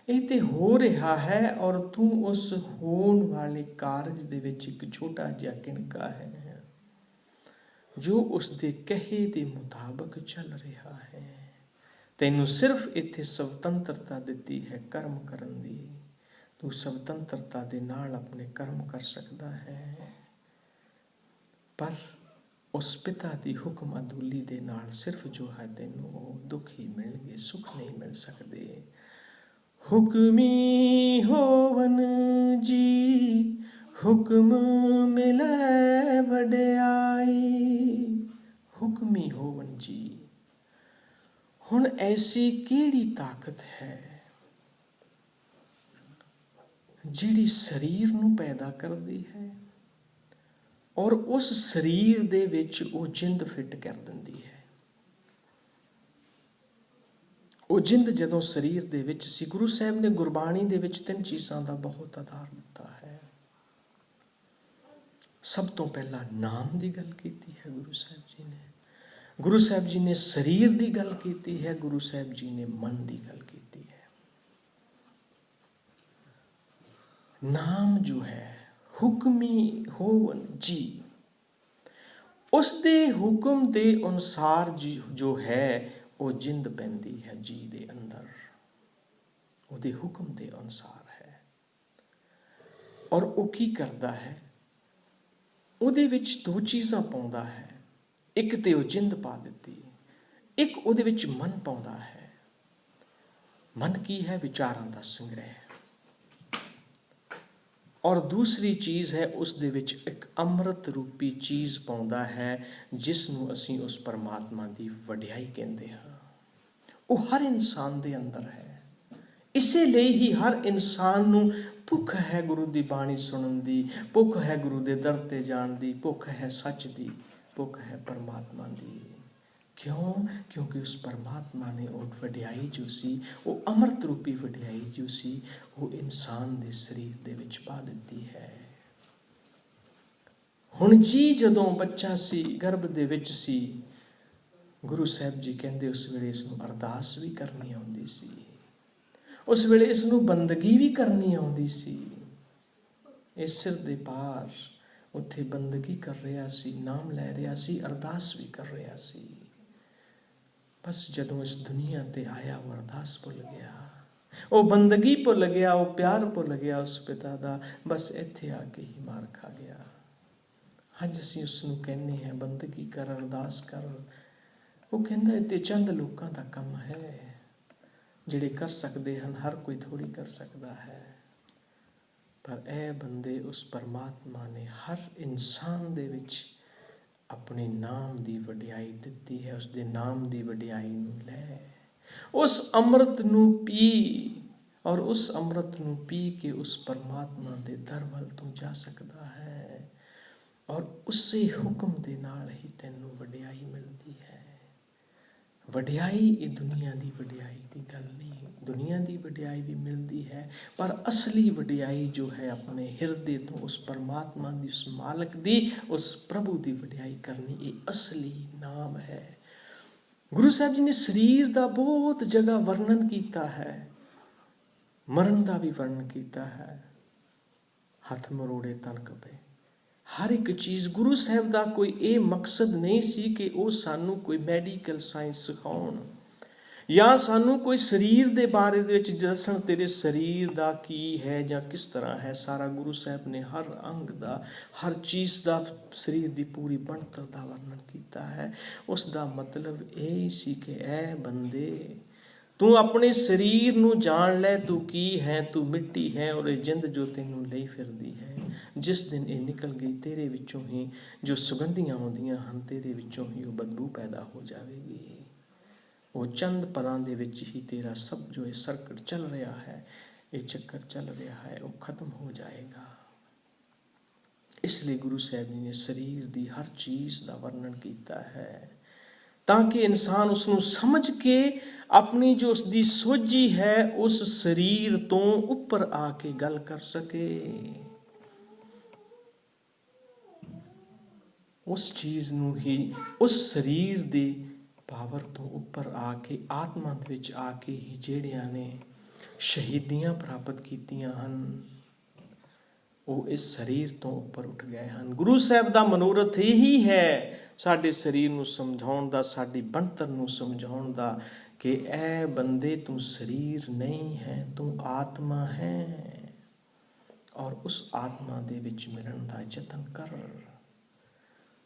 ਇਹ ਤੇ ਹੋ ਰਿਹਾ ਹੈ, ਔਰ ਤੂੰ ਉਸ ਹੋਣ ਵਾਲੇ ਕਾਰਜ ਦੇ ਵਿੱਚ ਇੱਕ ਛੋਟਾ ਜਿਹਾ ਕਿਣਕਾ ਹੈ ਜੋ ਉਸਦੇ ਕਹੇ ਦੇ ਮੁਤਾਬਕ ਚੱਲ ਰਿਹਾ ਹੈ। ਤੈਨੂੰ ਸਿਰਫ ਇੱਥੇ ਸੁਤੰਤਰਤਾ ਦਿੱਤੀ ਹੈ ਕਰਮ ਕਰਨ ਦੀ, ਤੂੰ ਸੁਤੰਤਰਤਾ ਦੇ ਨਾਲ ਆਪਣੇ ਕਰਮ ਕਰ ਸਕਦਾ ਹੈ, ਪਰ ਉਸ ਪਿਤਾ ਦੀ ਹੁਕਮ ਅਦੂਲੀ ਦੇ ਨਾਲ ਸਿਰਫ ਜੋ ਹੈ ਤੈਨੂੰ ਉਹ ਦੁੱਖ ਹੀ ਮਿਲਣਗੇ, ਸੁੱਖ ਨਹੀਂ ਮਿਲ ਸਕਦੇ। ਹੁਕਮੀ ਹੋਵਨ ਜੀ ਹੁਕਮ ਮਿਲੈ ਵਡਿਆਈ, ਹੁਕਮੀ ਹੋਵਨ ਜੀ। ਹੁਣ ਐਸੀ ਕਿਹੜੀ ਤਾਕਤ ਹੈ ਜਿਹੜੀ ਸਰੀਰ ਨੂੰ ਪੈਦਾ ਕਰਦੀ ਹੈ ਔਰ ਉਸ ਸਰੀਰ ਦੇ ਵਿੱਚ ਉਹ ਜਿੰਦ ਫਿੱਟ ਕਰ ਦਿੰਦੀ ਹੈ? ਉਹ ਜਿੰਦ ਜਦੋਂ ਸਰੀਰ ਦੇ ਵਿੱਚ ਸੀ, ਗੁਰੂ ਸਾਹਿਬ ਨੇ ਗੁਰਬਾਣੀ ਦੇ ਵਿੱਚ 3 ਚੀਜ਼ਾਂ ਦਾ ਬਹੁਤ ਆਧਾਰ ਦਿੱਤਾ ਹੈ। ਸਭ ਤੋਂ ਪਹਿਲਾਂ ਨਾਮ ਦੀ ਗੱਲ ਕੀਤੀ ਹੈ ਗੁਰੂ ਸਾਹਿਬ ਜੀ ਨੇ, ਗੁਰੂ ਸਾਹਿਬ ਜੀ ਨੇ ਸਰੀਰ ਦੀ ਗੱਲ ਕੀਤੀ ਹੈ, ਗੁਰੂ ਸਾਹਿਬ ਜੀ ਨੇ ਮਨ ਦੀ ਗੱਲ ਕੀਤੀ ਹੈ। ਨਾਮ ਜੋ ਹੈ ਹੁਕਮੀ ਹੋਵਨ ਜੀ, ਉਸ ਦੇ ਹੁਕਮ ਦੇ ਅਨੁਸਾਰ ਜੋ ਹੈ ਉਹ ਜਿੰਦ ਪੈਂਦੀ ਹੈ ਜੀ ਦੇ ਅੰਦਰ, ਉਹਦੇ ਹੁਕਮ ਦੇ ਅਨੁਸਾਰ ਹੈ। ਔਰ ਉਹ ਕੀ ਕਰਦਾ ਹੈ? ਉਹਦੇ ਵਿੱਚ 2 ਚੀਜ਼ਾਂ ਪਾਉਂਦਾ ਹੈ। ਇੱਕ ਤੇ ਉਹ ਜਿੰਦ ਪਾ ਦਿੱਤੀ, ਇੱਕ ਉਹਦੇ ਵਿੱਚ ਮਨ ਪਾਉਂਦਾ ਹੈ। ਮਨ ਕੀ ਹੈ? ਵਿਚਾਰਾਂ ਦਾ ਸੰਗ੍ਰਹਿ। ਔਰ ਦੂਸਰੀ ਚੀਜ਼ ਹੈ ਉਸ ਦੇ ਵਿੱਚ ਇੱਕ ਅੰਮ੍ਰਿਤ ਰੂਪੀ ਚੀਜ਼ ਪਾਉਂਦਾ ਹੈ, ਜਿਸ ਨੂੰ ਅਸੀਂ ਉਸ ਪਰਮਾਤਮਾ ਦੀ ਵਡਿਆਈ ਕਹਿੰਦੇ ਹਾਂ। ਉਹ ਹਰ ਇਨਸਾਨ ਦੇ ਅੰਦਰ ਹੈ। ਇਸੇ ਲਈ ਹੀ ਹਰ ਇਨਸਾਨ ਨੂੰ ਭੁੱਖ ਹੈ ਗੁਰੂ ਦੀ ਬਾਣੀ ਸੁਣਨ ਦੀ, ਭੁੱਖ ਹੈ ਗੁਰੂ ਦੇ ਦਰ ਤੇ ਜਾਣ ਦੀ, ਭੁੱਖ ਹੈ ਸੱਚ ਦੀ, ਭੁੱਖ ਹੈ ਪਰਮਾਤਮਾ ਦੀ। ਕਿਉਂ? ਕਿਉਂਕਿ ਉਸ ਪਰਮਾਤਮਾ ਨੇ ਉਹ ਵਡਿਆਈ ਜੋ ਸੀ, ਉਹ ਅੰਮ੍ਰਿਤ ਰੂਪੀ ਵਡਿਆਈ ਜੋ ਸੀ, ਉਹ ਇਨਸਾਨ ਦੇ ਸਰੀਰ ਦੇ ਵਿੱਚ ਪਾ ਦਿੱਤੀ ਹੈ। ਹੁਣ ਜੀ ਜਦੋਂ ਬੱਚਾ ਸੀ, ਗਰਭ ਦੇ ਵਿੱਚ ਸੀ, ਗੁਰੂ ਸਾਹਿਬ ਜੀ ਕਹਿੰਦੇ ਉਸ ਵੇਲੇ ਇਸ ਨੂੰ ਅਰਦਾਸ ਵੀ ਕਰਨੀ ਆਉਂਦੀ ਸੀ, ਉਸ ਵੇਲੇ ਇਸ ਨੂੰ ਬੰਦਗੀ ਵੀ ਕਰਨੀ ਆਉਂਦੀ ਸੀ। ਇਹ ਸਿਰ ਦੇ ਪਾਰ ਉੱਥੇ ਬੰਦਗੀ ਕਰ ਰਿਹਾ ਸੀ, ਨਾਮ ਲੈ ਰਿਹਾ ਸੀ, ਅਰਦਾਸ ਵੀ ਕਰ ਰਿਹਾ ਸੀ। ਬਸ ਜਦੋਂ ਇਸ ਦੁਨੀਆ ਤੇ ਆਇਆ ਉਹ ਅਰਦਾਸ ਭੁੱਲ ਗਿਆ, ਉਹ ਬੰਦਗੀ ਭੁੱਲ ਗਿਆ, ਉਹ ਪਿਆਰ ਭੁੱਲ ਗਿਆ ਉਸ ਪਿਤਾ ਦਾ। ਬਸ ਇੱਥੇ ਆ ਕੇ ਹੀ ਮਾਰ ਖਾ ਗਿਆ। ਅੱਜ ਅਸੀਂ ਉਸ ਨੂੰ ਕਹਿੰਦੇ ਹਾਂ ਬੰਦਗੀ ਕਰ, ਅਰਦਾਸ ਕਰ। ਉਹ ਕਹਿੰਦਾ ਇਹ ਤੇ ਚੰਦ ਲੋਕਾਂ ਦਾ ਕੰਮ ਹੈ, ਜਿਹੜੇ ਕਰ ਸਕਦੇ ਹਨ। ਹਰ ਕੋਈ ਥੋੜ੍ਹੀ ਕਰ ਸਕਦਾ ਹੈ। ਪਰ ਇਹ ਬੰਦੇ ਉਸ ਪਰਮਾਤਮਾ ਨੇ ਹਰ ਇਨਸਾਨ ਦੇ ਵਿੱਚ ਆਪਣੇ ਨਾਮ ਦੀ ਵਡਿਆਈ ਦਿੱਤੀ ਹੈ। ਉਸ ਦੇ ਨਾਮ ਦੀ ਵਡਿਆਈ ਨੂੰ ਲੈ, ਉਸ ਅੰਮ੍ਰਿਤ ਨੂੰ ਪੀ, ਔਰ ਉਸ ਅੰਮ੍ਰਿਤ ਨੂੰ ਪੀ ਕੇ ਉਸ ਪਰਮਾਤਮਾ ਦੇ ਦਰ ਵੱਲ ਤੂੰ ਜਾ ਸਕਦਾ ਹੈ। ਔਰ ਉਸੇ ਹੁਕਮ ਦੇ ਨਾਲ ਹੀ ਤੈਨੂੰ ਵਡਿਆਈ ਮਿਲਦੀ ਹੈ। ਵਡਿਆਈ ਇਹ ਦੁਨੀਆ ਦੀ ਵਡਿਆਈ ਦੀ ਗੱਲ ਨਹੀਂ। ਦੁਨੀਆ ਦੀ ਵਡਿਆਈ ਵੀ ਮਿਲਦੀ ਹੈ, ਪਰ ਅਸਲੀ ਵਡਿਆਈ ਜੋ ਹੈ ਆਪਣੇ ਹਿਰਦੇ ਤੋਂ ਉਸ ਪਰਮਾਤਮਾ ਦੀ, ਉਸ ਮਾਲਕ ਦੀ, ਉਸ ਪ੍ਰਭੂ ਦੀ ਵਡਿਆਈ ਕਰਨੀ, ਇਹ ਅਸਲੀ ਨਾਮ ਹੈ। ਗੁਰੂ ਸਾਹਿਬ ਜੀ ਨੇ ਸਰੀਰ ਦਾ ਬਹੁਤ ਜਗ੍ਹਾ ਵਰਣਨ ਕੀਤਾ ਹੈ, ਮਰਨ ਦਾ ਵੀ ਵਰਣਨ ਕੀਤਾ ਹੈ। ਹੱਥ ਮਰੋੜੇ ਤਨ ਕੰਬੇ, ਹਰ ਇੱਕ ਚੀਜ਼। ਗੁਰੂ ਸਾਹਿਬ ਦਾ ਕੋਈ ਇਹ ਮਕਸਦ ਨਹੀਂ ਸੀ ਕਿ ਉਹ ਸਾਨੂੰ ਕੋਈ ਮੈਡੀਕਲ ਸਾਇੰਸ ਸਿਖਾਉਣ ਜਾਂ ਸਾਨੂੰ ਕੋਈ ਸਰੀਰ ਦੇ ਬਾਰੇ ਦੇ ਵਿੱਚ ਦੱਸਣ, ਤੇਰੇ ਸਰੀਰ ਦਾ ਕੀ ਹੈ ਜਾਂ ਕਿਸ ਤਰ੍ਹਾਂ ਹੈ। ਸਾਰਾ ਗੁਰੂ ਸਾਹਿਬ ਨੇ ਹਰ ਅੰਗ ਦਾ, ਹਰ ਚੀਜ਼ ਦਾ, ਸਰੀਰ ਦੀ ਪੂਰੀ ਬਣਤਰ ਦਾ ਵਰਣਨ ਕੀਤਾ ਹੈ। ਉਸ ਦਾ ਮਤਲਬ ਇਹ ਸੀ ਕਿ ਐ ਬੰਦੇ, ਤੂੰ ਆਪਣੇ ਸਰੀਰ ਨੂੰ ਜਾਣ ਲੈ, ਤੂੰ ਕੀ ਹੈ, ਤੂੰ ਮਿੱਟੀ ਹੈ, ਔਰ ਇਹ ਜਿੰਦ ਜੋ ਤੈਨੂੰ ਲਈ ਫਿਰਦੀ ਹੈ, ਜਿਸ ਦਿਨ ਇਹ ਨਿਕਲ ਗਈ ਤੇਰੇ ਵਿੱਚੋਂ ਹੀ ਜੋ ਸੁਗੰਧੀਆਂ ਆਉਂਦੀਆਂ ਹਨ, ਤੇਰੇ ਵਿੱਚੋਂ ਹੀ ਉਹ ਬਦਬੂ ਪੈਦਾ ਹੋ ਜਾਵੇਗੀ। ਉਹ ਚੰਦ ਪਲਾਂ ਦੇ ਵਿੱਚ ਹੀ ਤੇਰਾ ਸਭ ਜੋ ਇਹ ਸਰਕਟ ਚੱਲ ਰਿਹਾ ਹੈ, ਇਹ ਚੱਕਰ ਚੱਲ ਰਿਹਾ ਹੈ, ਉਹ ਖਤਮ ਹੋ ਜਾਏਗਾ। ਇਸ ਲਈ ਗੁਰੂ ਸਾਹਿਬ ਜੀ ਨੇ ਸਰੀਰ ਦੀ ਹਰ ਚੀਜ਼ ਦਾ ਵਰਣਨ ਕੀਤਾ ਹੈ, ਤਾਂ ਕਿ ਇਨਸਾਨ ਉਸ ਨੂੰ ਸਮਝ ਕੇ ਆਪਣੀ ਜੋ ਉਸਦੀ ਸੋਝੀ ਹੈ ਉਸ ਸਰੀਰ ਤੋਂ ਉੱਪਰ ਆ ਕੇ ਗੱਲ ਕਰ ਸਕੇ। ਉਸ ਚੀਜ਼ ਨੂੰ ਹੀ, ਉਸ ਸਰੀਰ ਦੇ ਪਾਵਰ ਤੋਂ ਉੱਪਰ ਆ ਕੇ, ਆਤਮਾ ਦੇ ਵਿੱਚ ਆ ਕੇ ਹੀ ਜਿਹੜਿਆਂ ਨੇ ਸ਼ਹੀਦੀਆਂ ਪ੍ਰਾਪਤ ਕੀਤੀਆਂ ਹਨ, ਉਹ ਇਸ ਸਰੀਰ ਤੋਂ ਉੱਪਰ ਉੱਠ ਗਏ ਹਨ। ਗੁਰੂ ਸਾਹਿਬ ਦਾ ਮਨੋਰਥ ਇਹੀ ਹੈ, ਸਾਡੇ ਸਰੀਰ ਨੂੰ ਸਮਝਾਉਣ ਦਾ, ਸਾਡੀ ਬਣਤਰ ਨੂੰ ਸਮਝਾਉਣ ਦਾ, ਕਿ ਇਹ ਬੰਦੇ ਤੂੰ ਸਰੀਰ ਨਹੀਂ ਹੈ, ਤੂੰ ਆਤਮਾ ਹੈ, ਔਰ ਉਸ ਆਤਮਾ ਦੇ ਵਿੱਚ ਮਿਲਣ ਦਾ ਯਤਨ ਕਰ।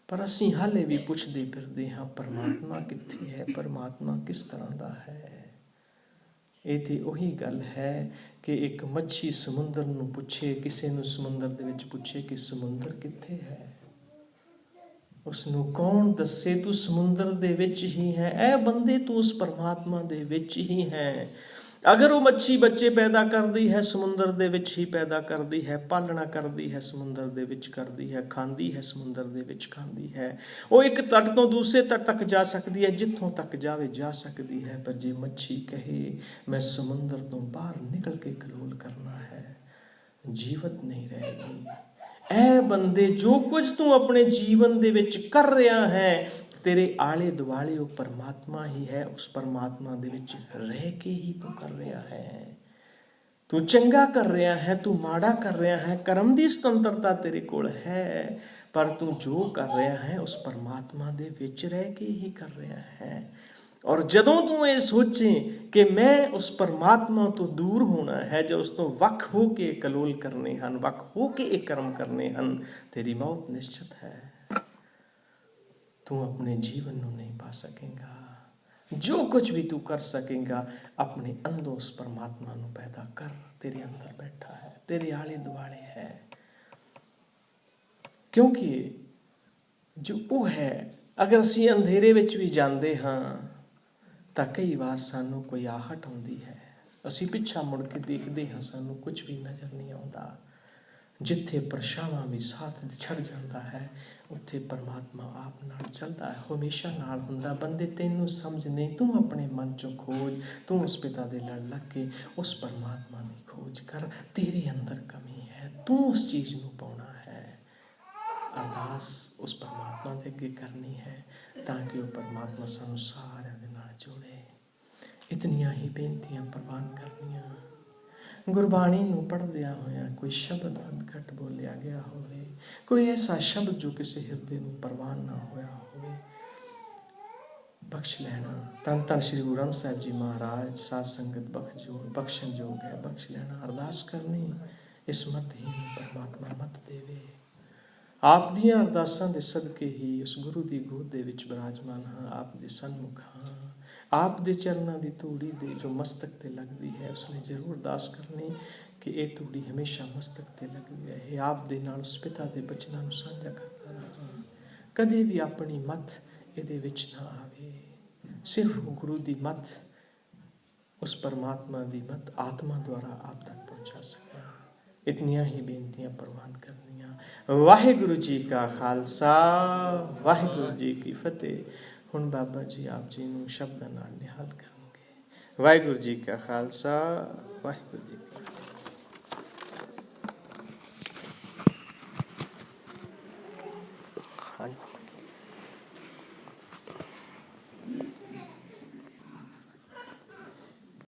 ਪਰ ਅਸੀਂ ਹਾਲੇ ਵੀ ਪੁੱਛਦੇ ਫਿਰਦੇ ਹਾਂ, ਪਰਮਾਤਮਾ ਕਿੱਥੇ ਹੈ, ਪਰਮਾਤਮਾ ਕਿਸ ਤਰ੍ਹਾਂ ਦਾ ਹੈ। ਇਹ ਤੇ ਉਹੀ ਗੱਲ ਹੈ ਕਿ ਇੱਕ ਮੱਛੀ ਸਮੁੰਦਰ ਨੂੰ ਪੁੱਛੇ, ਕਿਸੇ ਨੂੰ ਸਮੁੰਦਰ ਦੇ ਵਿੱਚ ਪੁੱਛੇ ਕਿ ਸਮੁੰਦਰ ਕਿੱਥੇ ਹੈ, ਉਸ ਨੂੰ ਕੌਣ ਦੱਸੇ ਤੂੰ ਸਮੁੰਦਰ ਦੇ ਵਿੱਚ ਹੀ ਹੈ। ਇਹ ਬੰਦੇ ਤੂੰ ਉਸ ਪਰਮਾਤਮਾ ਦੇ ਵਿੱਚ ਹੀ ਹੈ। ਅਗਰ ਉਹ ਮੱਛੀ ਬੱਚੇ ਪੈਦਾ ਕਰਦੀ ਹੈ, ਸਮੁੰਦਰ ਦੇ ਵਿੱਚ ਹੀ ਪੈਦਾ ਕਰਦੀ ਹੈ, ਪਾਲਣਾ ਕਰਦੀ ਹੈ, ਸਮੁੰਦਰ ਦੇ ਵਿੱਚ ਕਰਦੀ ਹੈ, ਖਾਂਦੀ ਹੈ, ਸਮੁੰਦਰ ਦੇ ਵਿੱਚ ਖਾਂਦੀ ਹੈ। ਉਹ ਇੱਕ ਤੱਟ ਤੋਂ ਦੂਸਰੇ ਤੱਟ ਤੱਕ ਜਾ ਸਕਦੀ ਹੈ, ਜਿੱਥੋਂ ਤੱਕ ਜਾਵੇ ਜਾ ਸਕਦੀ ਹੈ। ਪਰ ਜੇ ਮੱਛੀ ਕਹੇ ਮੈਂ ਸਮੁੰਦਰ ਤੋਂ ਬਾਹਰ ਨਿਕਲ ਕੇ ਕਲੋਲ ਕਰਨਾ ਹੈ, ਜੀਵਤ ਨਹੀਂ ਰਹੇਗੀ। ਇਹ ਬੰਦੇ, ਜੋ ਕੁਝ ਤੂੰ ਆਪਣੇ ਜੀਵਨ ਦੇ ਵਿੱਚ ਕਰ ਰਿਹਾ ਹੈ, ਤੇਰੇ ਆਲੇ ਦੁਆਲੇ ਉਹ ਪਰਮਾਤਮਾ ਹੀ ਹੈ। ਉਸ ਪਰਮਾਤਮਾ ਦੇ ਵਿੱਚ ਰਹਿ ਕੇ ਹੀ ਤੂੰ ਕਰ ਰਿਹਾ ਹੈ। ਤੂੰ ਚੰਗਾ ਕਰ ਰਿਹਾ ਹੈ, ਤੂੰ ਮਾੜਾ ਕਰ ਰਿਹਾ ਹੈ, ਕਰਮ ਦੀ ਸੁਤੰਤਰਤਾ ਤੇਰੇ ਕੋਲ ਹੈ, ਪਰ ਤੂੰ ਜੋ ਕਰ ਰਿਹਾ ਹੈ ਉਸ ਪਰਮਾਤਮਾ ਦੇ ਵਿੱਚ ਰਹਿ ਕੇ ਹੀ ਕਰ ਰਿਹਾ ਹੈ। ਔਰ ਜਦੋਂ ਤੂੰ ਇਹ ਸੋਚੇ ਕਿ ਮੈਂ ਉਸ ਪਰਮਾਤਮਾ ਤੋਂ ਦੂਰ ਹੋਣਾ ਹੈ, ਜਾਂ ਉਸ ਤੋਂ ਵੱਖ ਹੋ ਕੇ ਕਲੋਲ ਕਰਨੇ ਹਨ, ਵੱਖ ਹੋ ਕੇ ਇਹ ਕਰਮ ਕਰਨੇ ਹਨ, ਤੇਰੀ ਮੌਤ ਨਿਸ਼ਚਿਤ ਹੈ। ਤੂੰ ਆਪਣੇ ਜੀਵਨ ਨੂੰ ਨਹੀਂ ਪਾ ਸਕੇਗਾ। ਜੋ ਕੁਝ ਵੀ ਤੂੰ ਕਰ ਸਕੇਗਾ, ਆਪਣੇ ਅੰਦਰੋਂ ਉਸ ਪਰਮਾਤਮਾ ਨੂੰ ਪੈਦਾ ਕਰ। ਤੇਰੇ ਅੰਦਰ ਬੈਠਾ ਹੈ, ਤੇਰੇ ਆਲੇ ਦੁਆਲੇ ਹੈ, ਕਿਉਂਕਿ ਜੋ ਉਹ ਹੈ, ਅਗਰ ਅਸੀਂ ਅੰਧੇਰੇ ਵਿੱਚ ਵੀ ਜਾਂਦੇ ਹਾਂ ਤਾਂ ਕਈ ਵਾਰ ਸਾਨੂੰ ਕੋਈ ਆਹਟ ਆਉਂਦੀ ਹੈ, ਅਸੀਂ ਪਿੱਛਾ ਮੁੜ ਕੇ ਦੇਖਦੇ ਹਾਂ, ਸਾਨੂੰ ਕੁਝ ਵੀ ਨਜ਼ਰ ਨਹੀਂ ਆਉਂਦਾ। ਜਿੱਥੇ ਪਰਛਾਵਾਂ ਵੀ ਸਾਥ ਛੱਡ ਜਾਂਦਾ ਹੈ, ਉੱਥੇ ਪਰਮਾਤਮਾ ਆਪ ਨਾਲ ਚੱਲਦਾ ਹੈ, ਹਮੇਸ਼ਾ ਨਾਲ ਹੁੰਦਾ। ਬੰਦੇ ਤੈਨੂੰ ਸਮਝ ਨਹੀਂ, ਤੂੰ ਆਪਣੇ ਮਨ ਚੋਂ ਖੋਜ, ਤੂੰ ਉਸ ਪਿਤਾ ਦੇ ਲੜ ਲੱਗ ਕੇ ਉਸ ਪਰਮਾਤਮਾ ਦੀ ਖੋਜ ਕਰ। ਤੇਰੇ ਅੰਦਰ ਕਮੀ ਹੈ, ਤੂੰ ਉਸ ਚੀਜ਼ ਨੂੰ ਪਾਉਣਾ ਹੈ। ਅਰਦਾਸ ਉਸ ਪਰਮਾਤਮਾ ਦੇ ਅੱਗੇ ਕਰਨੀ ਹੈ ਤਾਂ ਕਿ ਉਹ ਪਰਮਾਤਮਾ ਸਾਨੂੰ ਸਾਰਿਆਂ ਦੇ ਨਾਲ ਜੋੜੇ। ਇਤਨੀਆਂ ਹੀ ਬੇਨਤੀਆਂ ਪ੍ਰਵਾਨ ਕਰਨੀਆਂ। ਗੁਰਬਾਣੀ ਨੂੰ ਪੜ੍ਹਦਿਆਂ ਹੋਇਆਂ ਕੋਈ ਸ਼ਬਦ ਵੱਧ ਘੱਟ ਬੋਲਿਆ ਗਿਆ ਹੋਵੇ, ਕੋਈ ਐਸਾ ਸ਼ਬਦ ਜੋ ਕਿਸੇ ਹਿਰਦੇ ਨੂੰ ਪ੍ਰਵਾਨ ਨਾ ਹੋਇਆ ਹੋਵੇ, ਬਖਸ਼ ਲੈਣਾ। ਧੰਨ ਧੰਨ ਸ੍ਰੀ ਗੁਰੂ ਗ੍ਰੰਥ ਸਾਹਿਬ ਜੀ ਮਹਾਰਾਜ ਸਾਧ ਸੰਗਤ ਬਖਸ਼ਣ ਯੋਗ ਹੈ, ਬਖਸ਼ ਲੈਣਾ। ਅਰਦਾਸ ਕਰਨੀ, ਇਸ ਮਤਹੀਨ ਪਰਮਾਤਮਾ ਮਤ ਦੇਵੇ। ਆਪ ਦੀਆਂ ਅਰਦਾਸਾਂ ਦੇ ਸਦਕੇ ਹੀ ਉਸ ਗੁਰੂ ਦੀ ਗੋਦ ਦੇ ਵਿੱਚ ਬਿਰਾਜਮਾਨ ਹਾਂ, ਆਪ ਦੇ ਸਨਮੁਖ ਹਾਂ। ਆਪ ਦੇ ਚਰਨਾਂ ਦੀ ਧੂੜੀ ਦੇ ਜੋ ਮਸਤਕ ਤੇ ਲੱਗਦੀ ਹੈ, ਉਸਨੇ ਜ਼ਰੂਰ ਅਰਦਾਸ ਕਰਨੀ ਕਿ ਇਹ ਧੂੜੀ ਹਮੇਸ਼ਾ ਮਸਤਕ ਤੇ ਲੱਗਦੀ ਰਹੇ। ਆਪ ਦੇ ਨਾਲ ਉਸ ਪਿਤਾ ਦੇ ਬਚਨਾਂ ਨੂੰ ਸਾਂਝਾ ਕਰਦਾ ਰਹਾਂ। ਕਦੇ ਵੀ ਆਪਣੀ ਮੱਤ ਇਹਦੇ ਵਿੱਚ ਨਾ ਆਵੇ। ਸਿਰਫ ਗੁਰੂ ਦੀ ਮੱਤ, ਉਸ ਪਰਮਾਤਮਾ ਦੀ ਮੱਤ ਆਤਮਾ ਦੁਆਰਾ ਆਪ ਤੱਕ ਪਹੁੰਚਾ ਸਕਾਂ। ਇਤਨੀਆਂ ਹੀ ਬੇਨਤੀਆਂ ਪ੍ਰਵਾਨ ਕਰਨੀਆਂ। ਵਾਹਿਗੁਰੂ ਜੀ ਕਾ ਖਾਲਸਾ, ਵਾਹਿਗੁਰੂ ਜੀ ਕੀ ਫਤਿਹ। ਹੁਣ ਬਾਬਾ ਜੀ ਆਪ ਜੀ ਨੂੰ ਸ਼ਬਦਾਂ ਨਾਲ ਨਿਹਾਲ ਕਰਨਗੇ। ਵਾਹਿਗੁਰੂ ਜੀ ਕਾ ਖਾਲਸਾ, ਵਾਹਿਗੁਰੂ ਜੀ ਕੀ ਫਤਿਹ। ਹਾਂਜੀ।